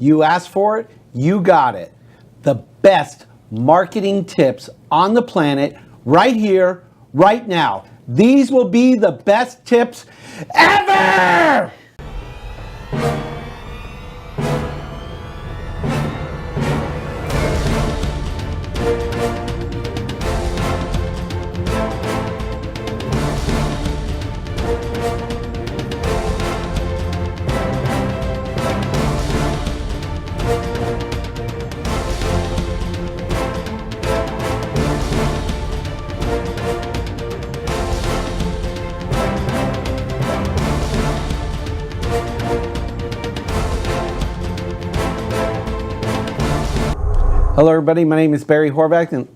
You asked for it, you got it. The best marketing tips on the planet right here, right now. These will be the best tips ever! Hello everybody, my name is Barry Horvath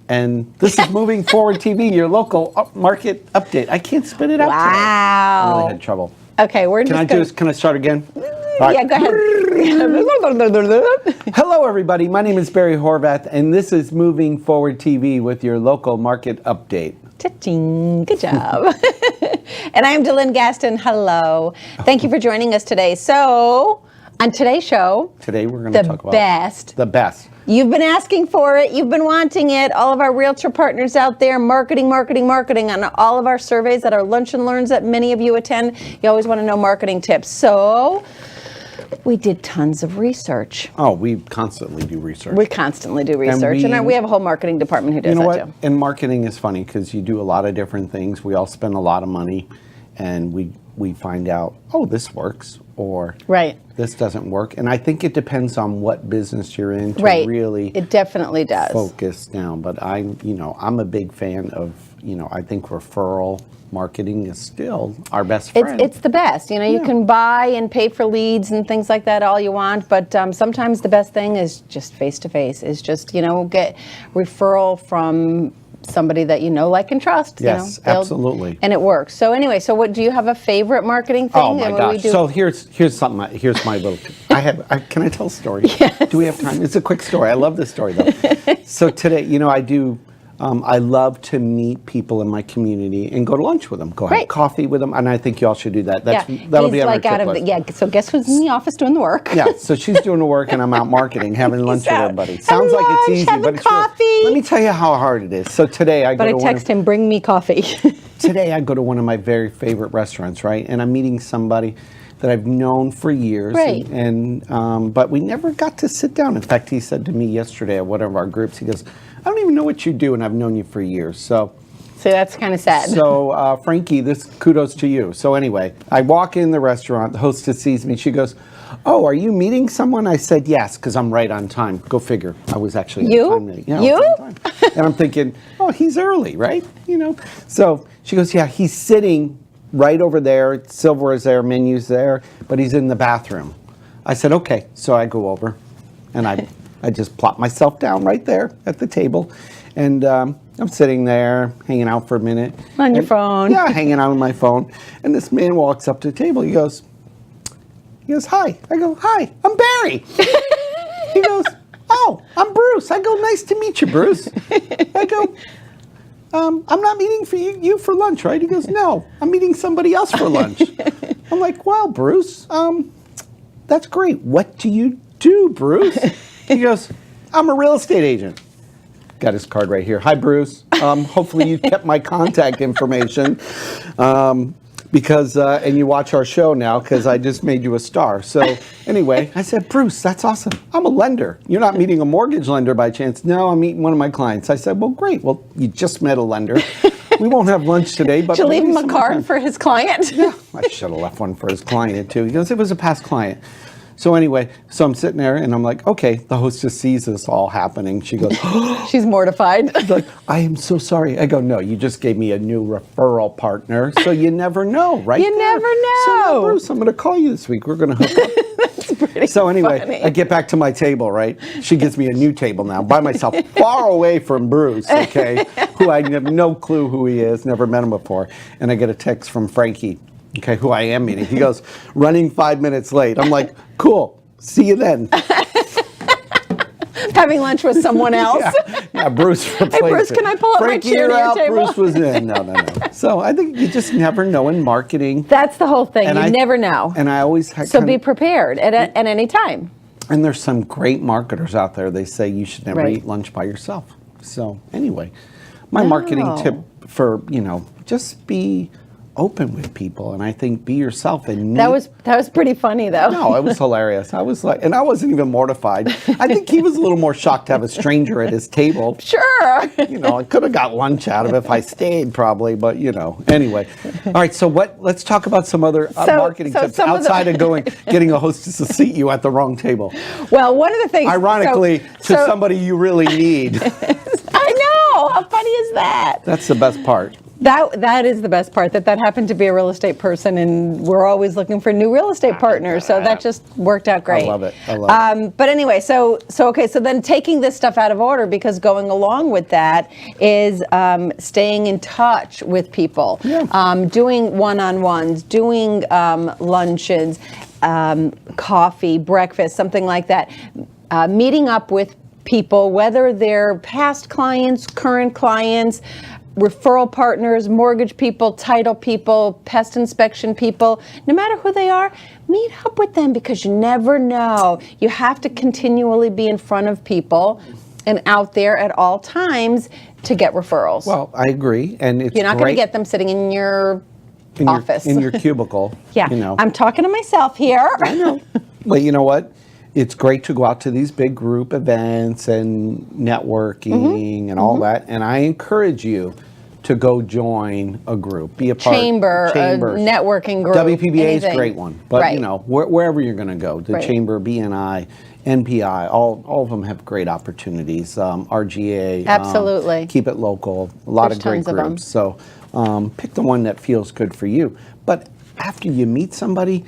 and this is Moving Forward TV, your local market update. I can't spit it out today. I really had trouble. Okay, we're just Can I start again? Right. Yeah, go ahead. Hello everybody, my name is Barry Horvath and this is Moving Forward TV with your local market update. Cha-ching. Good job. And I am DeLynn Gaston. Hello. Thank you for joining us today. So, on today's show, today we're going to talk about the best. You've been asking for it. You've been wanting it. All of our realtor partners out there, marketing on all of our surveys at our lunch and learns that many of you attend. You always want to know marketing tips. So we did tons of research. Oh, we constantly do research. We constantly do research. And we have a whole marketing department who does that too. And marketing is funny because you do a lot of different things. We all spend a lot of money and we find out, oh, this works or this doesn't work. And I think it depends on what business you're in to really it definitely does focus down. But I'm a big fan of, I think referral marketing is still our best friend. It's the best. You can buy and pay for leads and things like that all you want, but sometimes the best thing is just face-to-face, is just, get referral from somebody that you know, like, and trust. Yes, absolutely. And it works. So anyway, what do you have a favorite marketing thing? Oh my gosh! So here's something. Here's my little. Can I tell a story? Yes. Do we have time? It's a quick story. I love this story though. So today, I do. I love to meet people in my community and go to lunch with them, go have coffee with them, and I think you all should do that. That'll be on our tip list. So guess who's in the office doing the work? Yeah, so she's doing the work and I'm out marketing, having lunch with everybody. Sounds like it's easy, but it's coffee. Really, let me tell you how hard it is. So today I text him, bring me coffee. Today I go to one of my very favorite restaurants, right? And I'm meeting somebody that I've known for years, but we never got to sit down. In fact, he said to me yesterday at one of our groups, he goes, I don't even know what you do, and I've known you for years. So that's kind of sad. So Frankie, this kudos to you. So anyway, I walk in the restaurant, the hostess sees me, she goes, oh, are you meeting someone? I said, yes, because I'm right on time. Go figure. I was actually on time. Yeah, you? I was on time. And I'm thinking, oh, he's early, right? So she goes, yeah, he's sitting right over there, silver is there, menu's there, but he's in the bathroom. I said, okay. So I go over and I just plop myself down right there at the table. And I'm sitting there, hanging out for a minute. On your phone. Yeah, hanging out on my phone. And this man walks up to the table. He goes, hi. I go, hi, I'm Barry. He goes, oh, I'm Bruce. I go, nice to meet you, Bruce. I go, I'm not meeting you for lunch, right? He goes, no, I'm meeting somebody else for lunch. I'm like, well, Bruce, that's great. What do you do, Bruce? He goes, I'm a real estate agent. Got his card right here. Hi, Bruce. Hopefully you kept my contact information because, and you watch our show now because I just made you a star. So anyway, I said, Bruce, that's awesome. I'm a lender. You're not meeting a mortgage lender by chance. No, I'm meeting one of my clients. I said, well, great. Well, you just met a lender. We won't have lunch today. But did you leave him a card for his client? Yeah, I should have left one for his client too. He goes, it was a past client. So anyway, I'm sitting there and I'm like, okay, the hostess sees this all happening. She goes, she's mortified. She's like, I am so sorry. I go, no, you just gave me a new referral partner. So you never know, right? You never know. So now, Bruce, I'm going to call you this week. We're going to hook up. That's pretty So anyway, funny. I get back to my table, right? She gives me a new table now by myself, far away from Bruce, okay, who I have no clue who he is, never met him before. And I get a text from Frankie, okay, who I am meeting. He goes, running 5 minutes late. I'm like, cool, see you then. Having lunch with someone else. Yeah, Bruce replaced Hey, Bruce, can I pull up Frankie, my chair to your out, table? Bruce was in. No. So I think you just never know in marketing. That's the whole thing. And You never know. And I always So be prepared at any time. And there's some great marketers out there. They say you should never Right. eat lunch by yourself. So anyway, my marketing tip for, just be open with people, and I think be yourself and That was pretty funny though. No, it was hilarious. I was like, and I wasn't even mortified. I think he was a little more shocked to have a stranger at his table. Sure. I could have got lunch out of it if I stayed, probably, but anyway. All right, so let's talk about some other marketing tips outside of getting a hostess to seat you at the wrong table. Well, one of the things, ironically, to somebody you really need. I know. How funny is that? That's the best part. That is the best part, that happened to be a real estate person, and we're always looking for new real estate partners, so that just worked out great. I love it. But anyway, so then taking this stuff out of order, because going along with that is staying in touch with people, doing one-on-ones, doing luncheons, coffee, breakfast, something like that, meeting up with people, whether they're past clients, current clients, referral partners, mortgage people, title people, pest inspection people, no matter who they are, meet up with them, because you never know. You have to continually be in front of people and out there at all times to get referrals. Well, I agree, and it's You're not going to get them sitting in your office. in your cubicle. Yeah, I'm talking to myself here. I know. Well, you know what? It's great to go out to these big group events and networking and all that, and I encourage you to go join a group, be a part Chamber, networking group. WPBA is a great one, but Right. wherever you're going to go, the Right. Chamber, BNI, NPI, all of them have great opportunities. RGA, Absolutely. Keep It Local, a lot There's of great tons of them. groups. So pick the one that feels good for you. But after you meet somebody,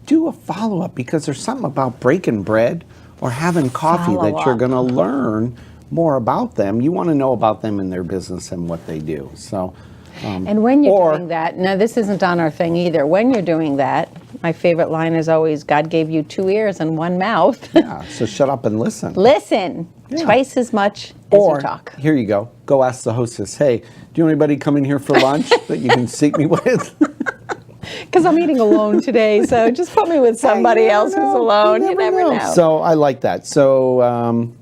do a follow-up, because there's something about breaking bread or having coffee that you're Follow-up. going to learn more about them. You want to know about them and their business and what they do. So, And when you're doing that, now this isn't on our thing either, when you're doing that, my favorite line is always, God gave you 2 ears and 1 mouth. yeah, so shut up and listen. Listen twice as much as you talk. Here you go. Go ask the hostess, hey, do you know anybody coming here for lunch that you can seat me with? Because I'm eating alone today, so just put me with somebody else who's alone. You never know. So I like that. So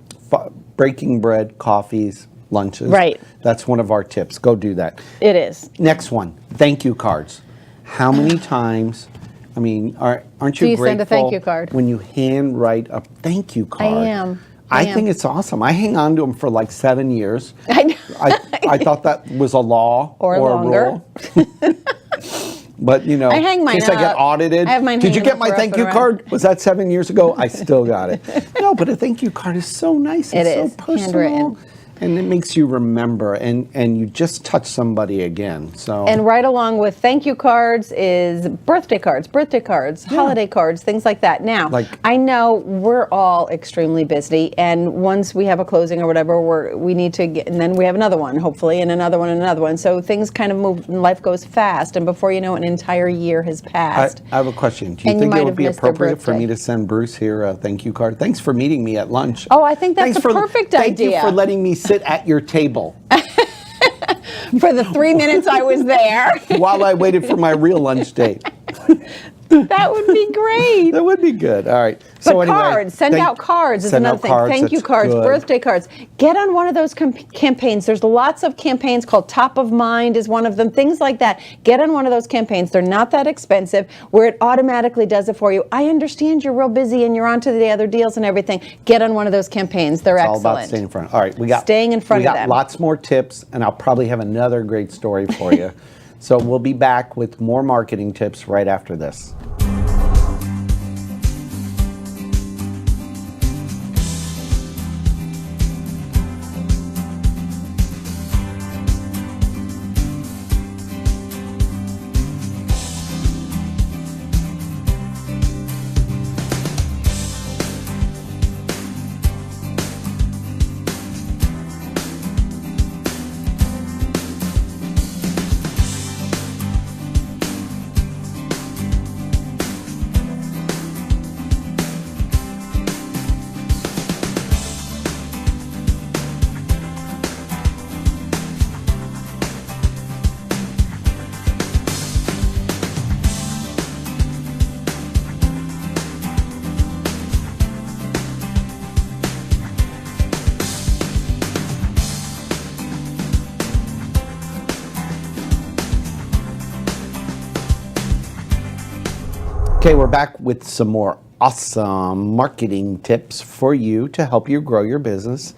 breaking bread, coffees, lunches. Right. That's one of our tips. Go do that. It is. Next one, thank you cards. How many times, aren't you Do you grateful send a thank you card? when you hand write a thank you card? I am. I think it's awesome. I hang on to them for like 7 years. I know. I thought that was a law Or a longer. rule. But I hang mine in case I get up. audited. I have mine Did you hanging get up my for thank up you and card? Was that 7 years ago? I still got it. No, but a thank you card is so nice. It's It is, so personal. handwritten. And it makes you remember, and you just touch somebody again. So And right along with thank you cards is birthday cards, holiday cards, things like that. Now, I know we're all extremely busy, and once we have a closing or whatever, we need to get, and then we have another one, hopefully, and another one, and another one. So things kind of move, and life goes fast, and before you know it, an entire year has passed. I have a question. Do you And you think might it would have be missed their appropriate for me birthday. to send Bruce here a thank you card? Thanks for meeting me at lunch. Oh, I think that's Thanks a perfect Thank you idea. for letting me sit at your table For the 3 minutes I was there. while I waited for my real lunch date. That would be great. That would be good. All right. But So anyway, cards, send out cards is send another out thing. cards, Thank you that's cards, good. birthday cards. Get on one of those campaigns. There's lots of campaigns called Top of Mind is one of them, things like that. Get on one of those campaigns. They're not that expensive, where it automatically does it for you. I understand you're real busy and you're on to the other deals and everything. Get on one of those campaigns. They're It's excellent. all about staying in front. All right, we got Staying in front we of got them. lots more tips, and I'll probably have another great story for you. So we'll be back with more marketing tips right after this. Okay, we're back with some more awesome marketing tips for you to help you grow your business,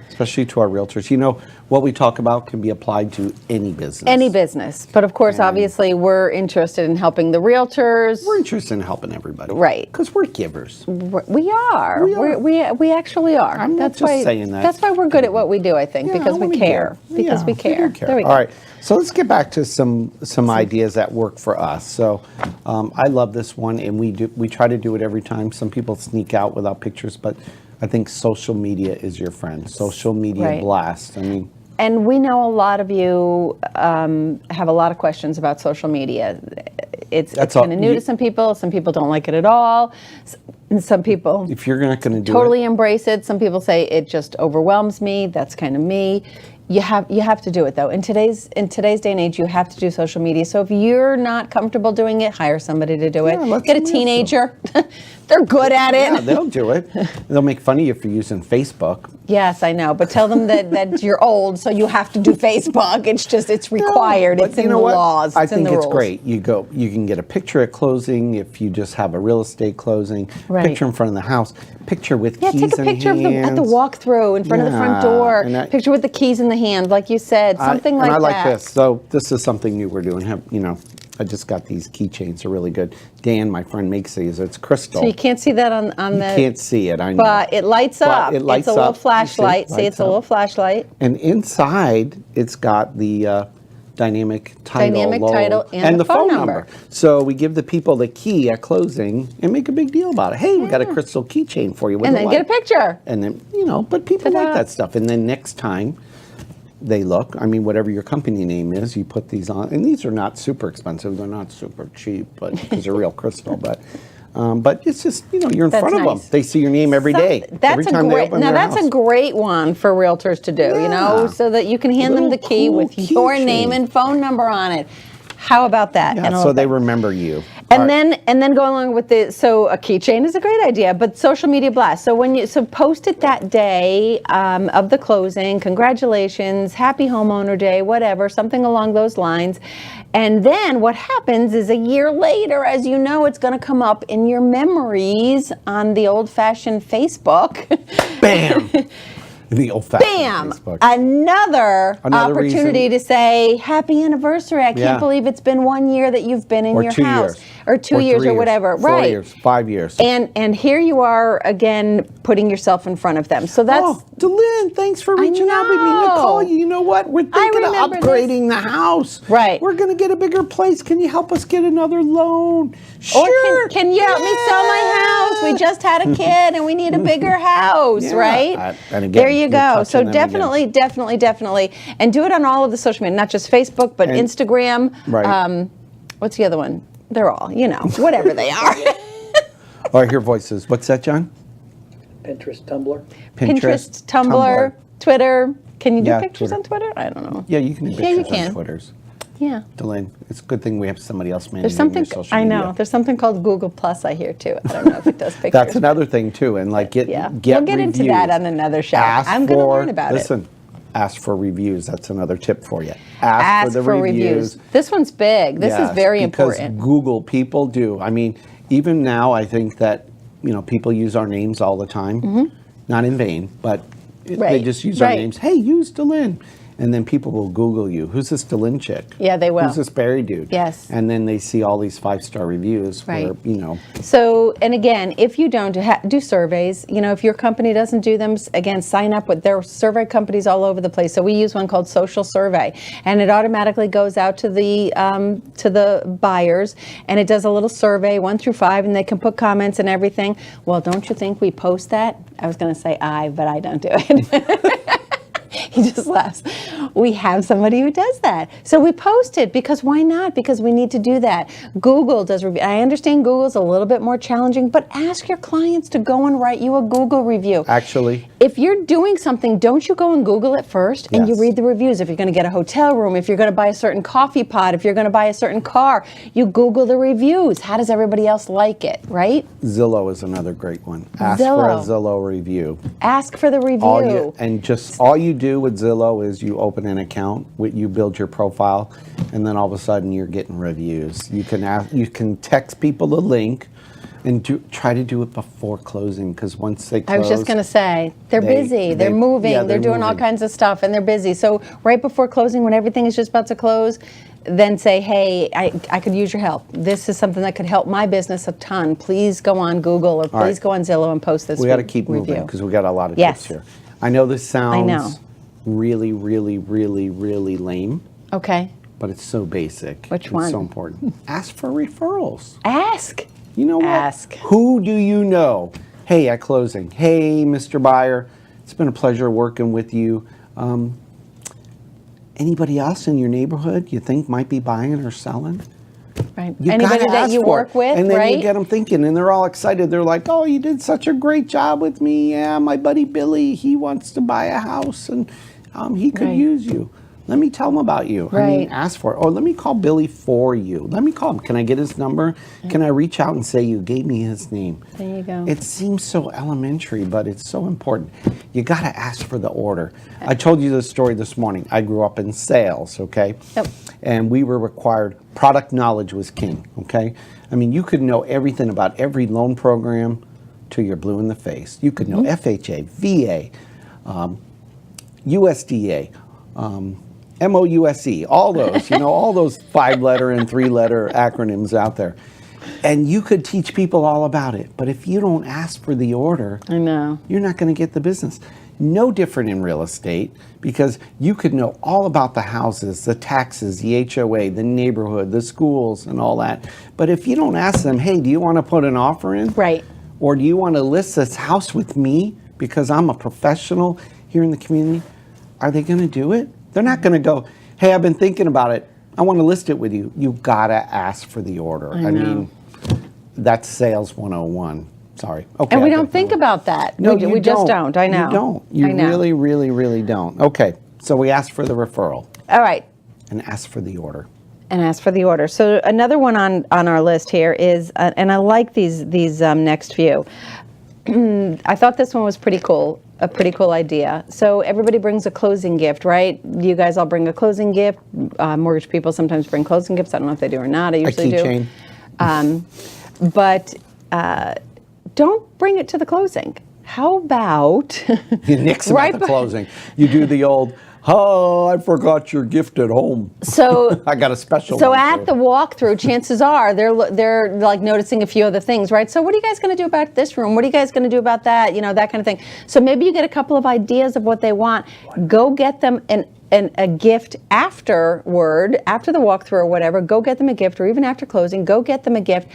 especially to our realtors. You know, what we talk about can be applied to any business. Any business. But of course, obviously, we're interested in helping the realtors. We're interested in helping everybody. Right. Because we're givers. We are. We actually are. I'm not just saying that. That's why we're good at what we do, I think, because we care. Because we care. There we go. All right. So let's get back to some ideas that work for us. So I love this one, and we try to do it every time. Some people sneak out without pictures, but I think social media is your friend. Social media blast. I mean. And we know a lot of you have a lot of questions about social media. It's kind of new to some people. Some people don't like it at all. And some people, if you're not going to totally embrace it. Some people say it just overwhelms me. That's kind of me. You have to do it though. In today's day and age, you have to do social media. So if you're not comfortable doing it, hire somebody to do it. Get a teenager. They're good at it. Yeah, they'll do it. They'll make fun of you for using Facebook. Yes, I know. But tell them that you're old, so you have to do Facebook. It's required. It's in the laws. I think it's great. You can get a picture at closing if you just have a real estate closing. Right. Picture in front of the house. Picture with keys in hand. Yeah, take a picture at the walkthrough in front of the front door. Picture with the keys in the hand, like you said. Something like that. And I like this. So this is something new we're doing. I just got these keychains. They're really good. Dan, my friend, makes these. It's crystal. So you can't see that on the... You can't see it, I know. But it lights up. It's a little flashlight. See, it's a little flashlight. And inside, it's got the dynamic title. And the phone number. So we give the people the key at closing and make a big deal about it. Hey, we got a crystal keychain for you. And then get a picture. And then, but people like that stuff. And then next time they look, whatever your company name is, you put these on. And these are not super expensive. They're not super cheap, but because they're real crystal. But it's just, you're in front of them. They see your name every day. Every time they open their house. That's a great one for realtors to do, so that you can hand them the key with your name and phone number on it. How about that? Yeah, so they remember you. And then go along with so a keychain is a great idea, but social media blast. So post it that day of the closing. Congratulations, happy homeowner day, whatever, something along those lines. And then what happens is a year later, as you know, it's going to come up in your memories on the old-fashioned Facebook. Bam. The old-fashioned Facebook. Another opportunity to say, happy anniversary. I can't believe it's been 1 year that you've been in your house. Or 2 years or whatever. 4 years, 5 years. And here you are again putting yourself in front of them. So that's DeLynn, thanks for reaching out with me to call you. You know what? We're thinking of upgrading the house. Right. We're going to get a bigger place. Can you help us get another loan? Sure. Or can you help me sell my house? We just had a kid and we need a bigger house, right? And again, there you go. So definitely. And do it on all of the social media, not just Facebook, but Instagram. Right. What's the other one? They're all, whatever they are. Oh, I hear voices. What's that, John? Pinterest, Tumblr. Pinterest, Tumblr, Twitter. Can you do pictures Twitter. on Twitter? I don't know. Yeah, you can do pictures on Twitters. Yeah. DeLynn, it's a good thing we have somebody else managing There's something, your social media. I know. There's something called Google Plus, I hear, too. I don't know if it does pictures. That's another thing, too. And get we'll get reviews. into that on another show. I'm going to learn about it. Listen, ask for reviews. That's another tip for you. Ask for the reviews. This one's big. This is very important. Because Google, people do. Even now, I think that, people use our names all the time. Not in vain, but they just use our names. Hey, use DeLynn. And then people will Google you. Who's this DeLynn chick? Yeah, they will. Who's this Barry dude? Yes. And then they see all these 5-star reviews where, So, and again, if you don't do surveys, if your company doesn't do them, again, sign up with their survey companies all over the place. So we use one called Social Survey, and it automatically goes out to the buyers, and it does a little survey, 1 through 5, and they can put comments and everything. Well, don't you think we post that? I was going to say but I don't do it. He just laughs. We have somebody who does that. So we post it because why not? Because we need to do that. Google does review. I understand Google's a little bit more challenging, but ask your clients to go and write you a Google review. Actually, if you're doing something, don't you go and Google it first and you read the reviews? If you're going to get a hotel room, if you're going to buy a certain coffee pot, if you're going to buy a certain car, you Google the reviews. How does everybody else like it, right? Zillow is another great one. Ask for a Zillow review. Ask for the review. All you do with Zillow is you open open an account, you build your profile, and then all of a sudden you're getting reviews. You can text people the link and try to do it before closing, because once they close... I was just going to say, they're busy, they're moving, yeah, they're doing all kinds of stuff, and they're busy. So right before closing, when everything is just about to close, then say, hey, I could use your help. This is something that could help my business a ton. Please go on Google or please go on Zillow and post this. We got to keep moving because we got a lot of tips here. I know this sounds really, really, really, really lame. Okay. But it's so basic. Which one? It's so important. Ask for referrals. Ask. You know what? Ask. Who do you know? Hey, at closing. Hey, Mr. Buyer. It's been a pleasure working with you. Anybody else in your neighborhood you think might be buying or selling? Right. Anybody that you work with, and then right? you get them thinking, and they're all excited. They're like, "Oh, you did such a great job with me. Yeah, my buddy Billy, he wants to buy a house, and he could use you. Let me tell him about you. I mean, ask for it. Or let me call Billy for you. Let me call him. Can I get his number? Can I reach out and say you gave me his name?" There you go. It seems so elementary, but it's so important. You got to ask for the order. I told you this story this morning. I grew up in sales, okay? Yep. And we were required, product knowledge was king, okay? I mean, you could know everything about every loan program till you're blue in the face. You could know FHA, VA, USDA, MOUSE, all those, all those 5-letter and 3-letter acronyms out there. And you could teach people all about it. But if you don't ask for the order, I know, you're not going to get the business. No different in real estate, because you could know all about the houses, the taxes, the HOA, the neighborhood, the schools, and all that. But if you don't ask them, hey, do you want to put an offer in? Right. Or do you want to list this house with me because I'm a professional here in the community? Are they going to do it? They're not going to go, hey, I've been thinking about it. I want to list it with you. You've got to ask for the order. I mean, that's sales 101. Sorry. Okay. And we don't think about that. No, we just don't. I know. You don't. You really, really, really don't. Okay. So we ask for the referral. All right. And ask for the order. And ask for the order. So another one on our list here is, and I like these next few. I thought this one was pretty cool. A pretty cool idea. So everybody brings a closing gift, right? You guys all bring a closing gift. Mortgage people sometimes bring closing gifts. I don't know if they do or not. I usually do. A keychain. But don't bring it to the closing. How about you nix them at the closing? You do the old, oh, I forgot your gift at home. So I got a special So one at the walkthrough, chances are they're like noticing a few other things, right? So what are you guys going to do about this room? What are you guys going to do about that? That kind of thing. So maybe you get a couple of ideas of what they want. Go get them a gift afterward, after the walkthrough or whatever. Go get them a gift, or even after closing. Go get them a gift.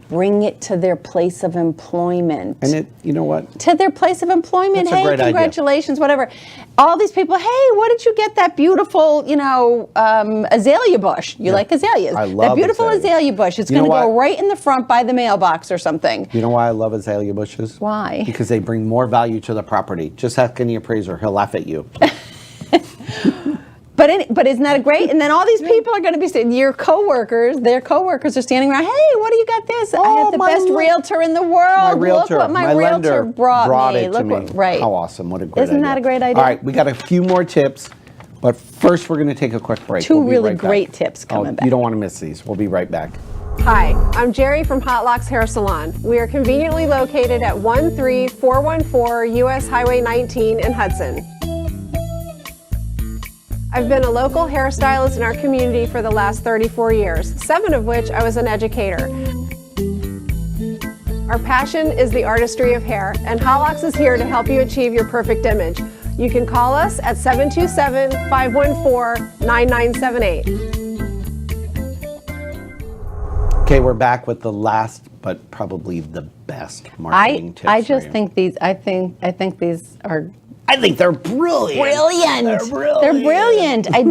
Bring it to their place of employment. And you know what? To their place of employment. That's a great congratulations, whatever. All these people, hey, what did you get that beautiful, azalea bush? You like azaleas. I love that beautiful azalea bush. It's going to go right in the front by the mailbox or something. You know why I love azalea bushes? Why? Because they bring more value to the property. Just ask any appraiser. He'll laugh at you. But isn't that great? And then all these people are going to be saying, their coworkers are standing around. Hey, what do you got this? I have the best realtor in the world. My realtor, Look what my realtor brought me. It to me. Right. How awesome! What a great idea. Isn't that a great idea? All right, we got a few more tips, but first we're going to take a quick break. Two really great tips coming back. You don't want to miss these. We'll be right back. Hi, I'm Jerry from Hot Locks Hair Salon. We are conveniently located at 13414 US Highway 19 in Hudson. I've been a local hairstylist in our community for the last 34 years, 7 of which I was an educator. Our passion is the artistry of hair, and Hot Locks is here to help you achieve your perfect image. You can call us at 727-514-9978. Okay, we're back with the last, but probably the best marketing tips. I just think these. I think these are. I think they're brilliant. They're brilliant. I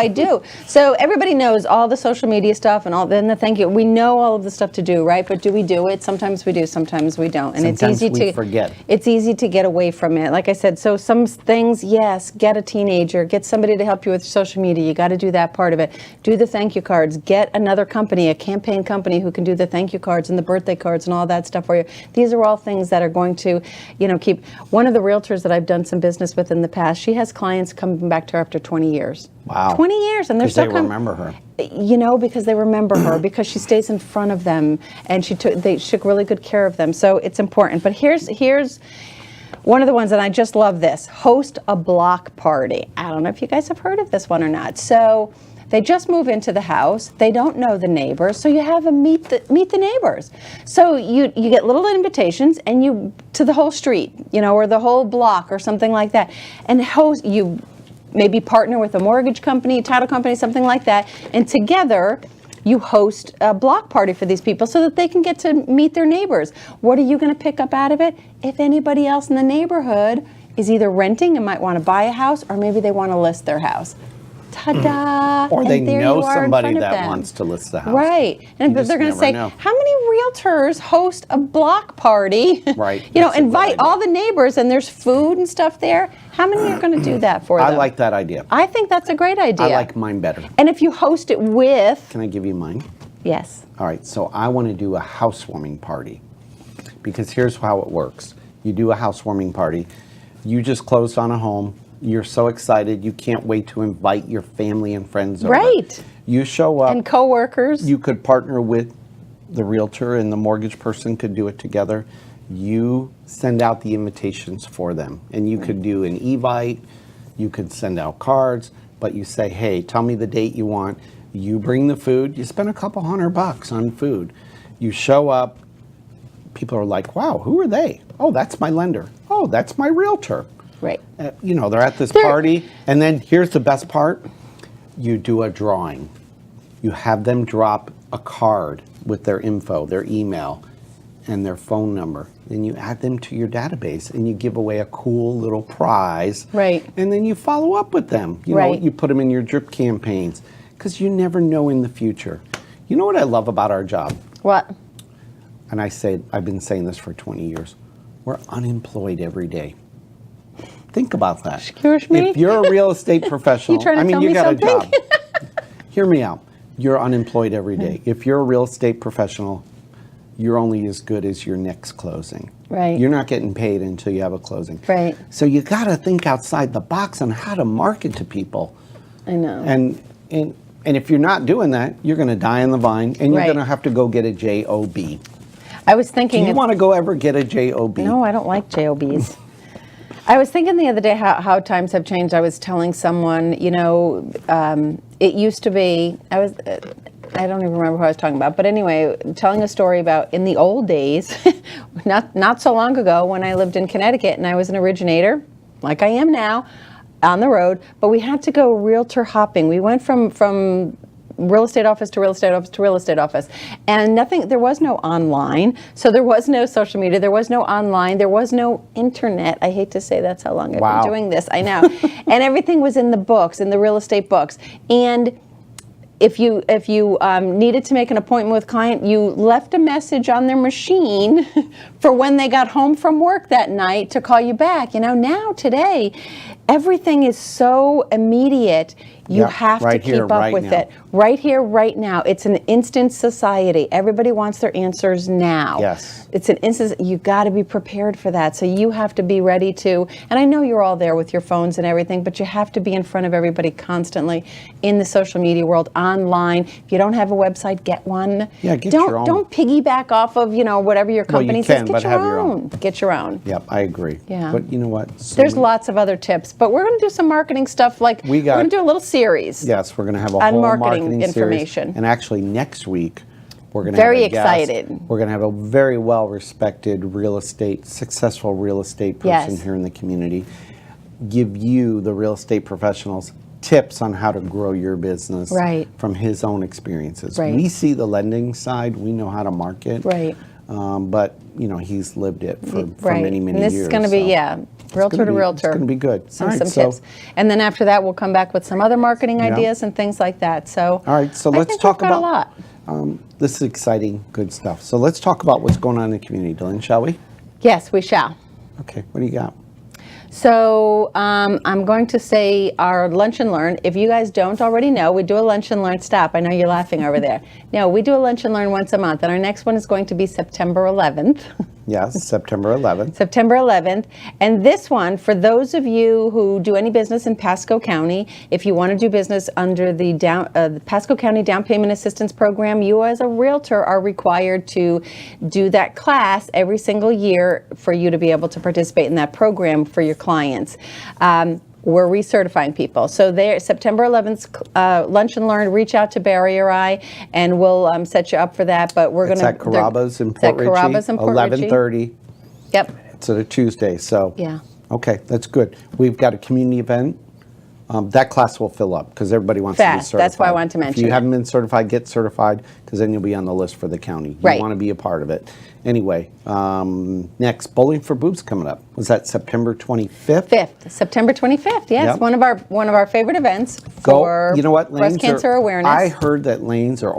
do. So everybody knows all the social media stuff and all. Then the thank you. We know all of the stuff to do, right? But do we do it? Sometimes we do. Sometimes we don't. And sometimes it's easy to forget. It's easy to get away from it. Like I said, so some things, yes, get a teenager, get somebody to help you with social media. You got to do that part of it. Do the thank you cards. Get another company, a campaign company who can do the thank you cards and the birthday cards and all that stuff for you. These are all things that are going to, keep. One of the realtors that I've done some business business with in the past, she has clients coming back to her after 20 years. Wow. 20 years, and they're Because still they remember her. because they remember her, because she stays in front of them, and she took really good care of them. So it's important. But here's one of the ones, and I just love this: host a block party. I don't know if you guys have heard of this one or not. So they just move into the house. They don't know the neighbors, so you have them meet the neighbors. So you get little invitations, and you to the whole street, or the whole block, or something like that, and you maybe partner with a mortgage company, title company, something like that, and together you host a block party for these people so that they can get to meet their neighbors. What are you going to pick up out of it? If anybody else in the neighborhood is either renting and might want to buy a house, or maybe they want to list their house. Ta-da! Or they And there know you are in somebody front of that them. wants to list the house. Right. And You just they're going to never say, know. how many realtors host a block party? Right. That's a good Invite idea. all the neighbors, and there's food and stuff there. How many are going to do that for them? I like that idea. I think that's a great idea. I like mine better. And if you host it with... Can I give you mine? Yes. All right, so I want to do a housewarming party, because here's how it works. You do a housewarming party. You just closed on a home. You're so excited. You can't wait to invite your family and friends over. Right. You show up. And coworkers. You could partner with the realtor, and the mortgage person could do it together. You send out the invitations for them, and you could do an evite. You could send out cards, but you say, hey, tell me the date you want. You bring the food. You spend a couple $100 on food. You show up. People are like, wow, who are they? Oh, that's my lender. Oh, that's my realtor. Right. They're at this party, and then here's the best part. You do a drawing. You have them drop a card with their info, their email, and their phone number. Then you add them to your database, and you give away a cool little prize. Right. And then you follow up with them. Right. You put them in your drip campaigns, because you never know in the future. You know what I love about our job? What? And I've been saying this for 20 years. We're unemployed every day. Think about that. Excuse me? If you're a real estate professional, You trying to tell you me got something? a job. Hear me out. You're unemployed every day. If you're a real estate professional, you're only as good as your next closing. Right. You're not getting paid until you have a closing. Right. So you got to think outside the box on how to market to people. I know. And if you're not doing that, you're going to die on the vine, and you're Right. going to have to go get a job. I was Do thinking... you want to go ever get a job? No, I don't like JOBs. I was thinking the other day how times have changed. I was telling someone, it used to be, I don't even remember who I was talking about, but anyway, telling a story about in the old days, not so long ago, when I lived in Connecticut and I was an originator, like I am now, on the road, but we had to go realtor hopping. We went from real estate office to real estate office to real estate office, and there was no online, so there was no social media, there was no online, there was no internet. I hate to say that's how long I've Wow. been doing this, I know. And everything was in the books, in the real estate books. And if you needed to make an appointment with a client, you left a message on their machine for when they got home from work that night to call you back. Now today, everything is so immediate. You Yeah, have right to here, keep up right with now. it. Right here, right now. It's an instant society. Everybody wants their answers now. Yes. It's an instant. You got to be prepared for that. So you have to be ready to. And I know you're all there with your phones and everything, but you have to be in front of everybody constantly in the social media world, online. If you don't have a website, get one. Yeah, get don't your own. Don't piggyback off of whatever your Well, you company can, says. Get but your have your own. Get your own. Yep, I agree. Yeah. But you know what? There's lots of other tips, but we're going to do some marketing stuff. We're going to do a little series. Yes, we're going to have a on whole marketing series. information. And actually, next week, we're going to Very have a guest. excited. We're going to have a very well-respected successful real estate person Yes. here in the community, give you, the real estate professionals, tips on how to grow your business Right. from his own experiences. Right. We see the lending side. We know how to market. Right. But, he's lived it for Right. many, many and this years. is going to be, so realtor to realtor. It's going to be good. Some, All right, some so- tips. And then after that, we'll come back with some other marketing Yeah. ideas and things like that. So, All right, so I let's think talk we've got about a lot. This is exciting, good stuff. So let's talk about what's going on in the community, DeLynn, shall we? Yes, we shall. Okay, what do you got? So I'm going to say our Lunch and Learn. If you guys don't already know, we do a Lunch and Learn. Stop, I know you're laughing over there. No, we do a Lunch and Learn once a month, and our next one is going to be September 11th. Yes, September 11th. September 11th. And this one, for those of you who do any business in Pasco County, if you want to do business under the Pasco County Down Payment Assistance Program, you as a realtor are required to do that class every single year for you to be able to participate in that program for your clients. We're recertifying people. So there, September 11th, Lunch and Learn, reach out to Barry or I, and we'll set you up for that. But we're going to... It's at Carrabba's in Port Richey, 11:30. Yep. It's a Tuesday, so... Yeah. Okay, that's good. We've got a community event. That class will fill up because everybody wants to be Fast. certified. That's why I wanted to mention If you it. haven't been certified, get certified because then you'll be on the list for the county. You Right. want to be a part of it. Anyway, next, Bowling for Boobs coming up. Was that September 25th? September 25th. Yes, Yep. one of our favorite events Go. for You know what? breast cancer awareness. I heard that lanes are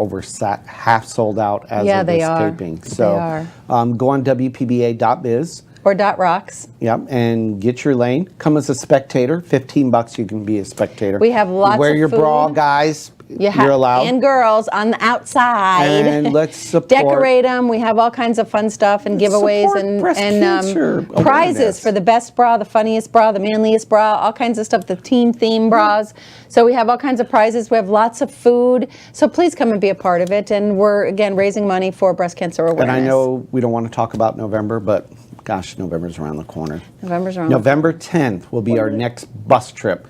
half sold out as Yeah, of they this are. taping. They So are. go on WPBA.biz. or .rocks. Yep, and get your lane. Come as a spectator. $15, you can be a spectator. We have lots Wear of your bra, food. guys. You're allowed. And girls on the outside. And let's support. Decorate them. We have all kinds of fun stuff and giveaways Support and breast cancer prizes awareness. for the best bra, the funniest bra, the manliest bra, all kinds of stuff, the team theme bras. So we have all kinds of prizes. We have lots of food. So please come and be a part of it. And we're, again, raising money for breast cancer awareness. And I know we don't want to talk about November, but gosh, November's around the corner. November's around November 10th will be our next bus trip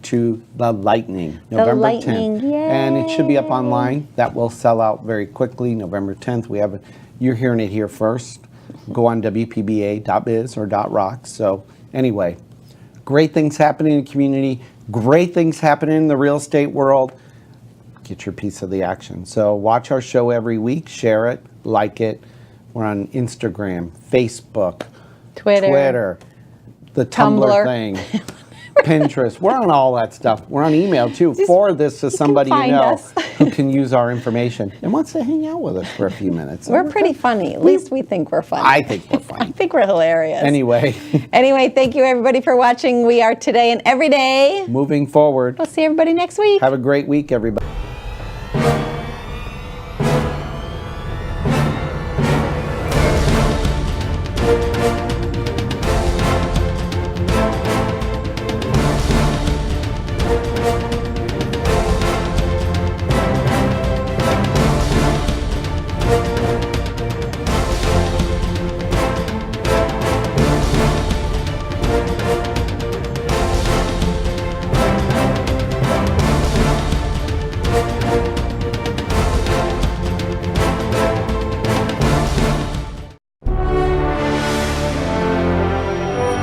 to the Lightning. November Lightning, 10th. And it should be up online. That will sell out very quickly. November 10th. You're hearing it here first. Go on WPBA.biz or .rocks. So anyway, great things happening in the community. Great things happening in the real estate world. Get your piece of the action. So watch our show every week. Share it. Like it. We're on Instagram, Facebook, Twitter, the Tumblr Tumblr. thing, Pinterest. We're on all that stuff. We're on email too. Just- Forward this to somebody you find know us. who can use our information and wants to hang out with us for a few minutes. We're pretty funny. At least we think we're funny. I think we're I funny. think we're hilarious. Anyway, Anyway, thank you everybody for watching. We are Today and Every Day. moving forward. We'll see everybody next week. Have a great week, everybody.